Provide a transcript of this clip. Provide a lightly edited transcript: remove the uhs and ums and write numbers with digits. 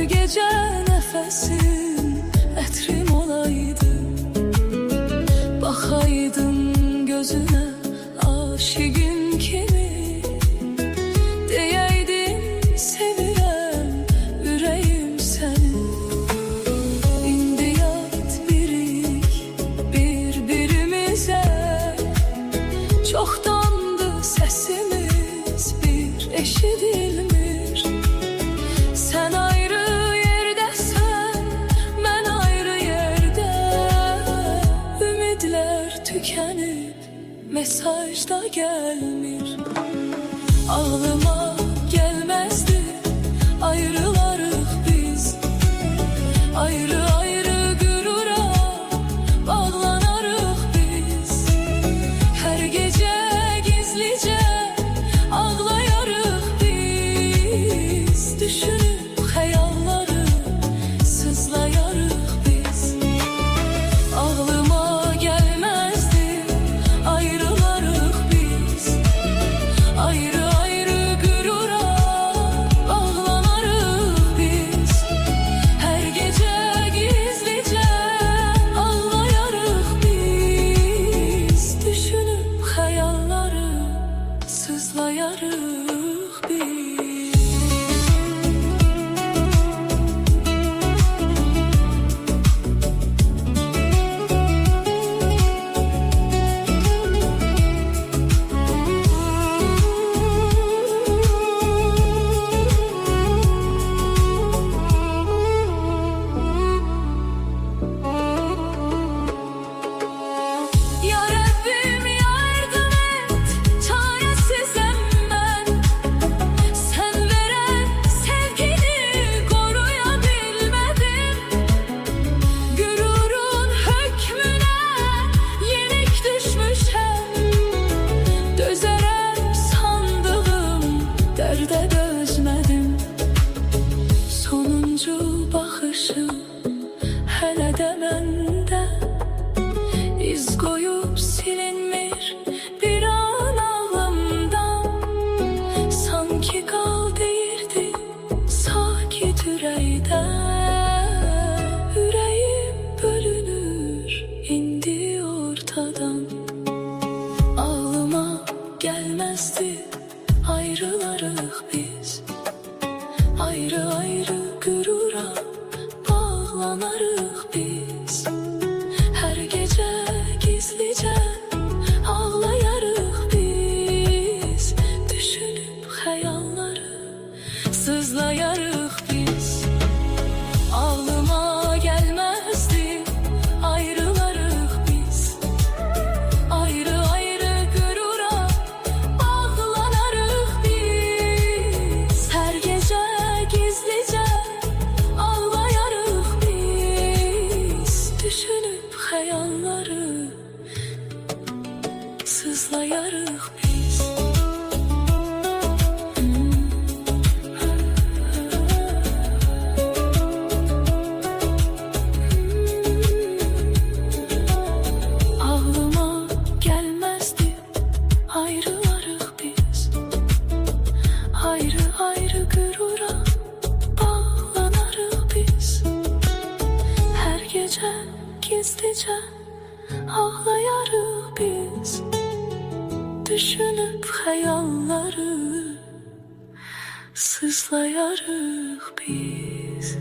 gece nefesin etrim olaydı, bakaydım gözüne aşıkın kimi, diyeydim sevirem yüreğim seni. İndi yat birik birbirimize, çoktandı sesimiz bir eşidilmir. Sen ayrı yerdesen, ben ayrı yerde. Ümidler tükenip mesaj da gelmir. Ağlıma gelmezdi ayrılarıq biz, ayrı ayrı gürura bağlanarıq biz. Her gece gizlice ağlayarıq biz, düşünüp hayalları sızlayarıq biz. Ağlıma gelmezdi ayrılarıq biz, ayrı ayrı gürura bağlanarıq biz. Her gece gizlice ağlayarıq biz, düşünüp hayalları sızlayarıq biz. Ya Rabbim yardım et, çaresizim ben. Sen veren sevgini koruyabilmedim. Gururun hükmüne yenik düşmüşem. Dözerem sandığım derde dözmedim. Sonuncu bakışım hele de bende, İz koyup silinmir bir an ağlımdan. Sanki kal değirdi sakit yüreğde. Yüreğim bölünür indi ortadan. Ağlıma gelmezdi ayrılarıq biz, ayrı ayrı gürura bağlanarıq biz. Her gece gizlice ağlayarıq biz, düşünüp hayalları sızlayarıq biz. Ağlıma gelmezdi ayrılarıq biz, ayrı ayrı gürura bağlanarıq biz. Her gece gizlice ağlayarıq biz, düşünüp hayalları sızlayarıq biz. Ağlıma gelmezdi ayrılarıq biz, ayrı ayrı gürura bağlanarıq biz. Her gece gizlice ağlayarıq biz, düşünüp hayalları sızlayarıq biz.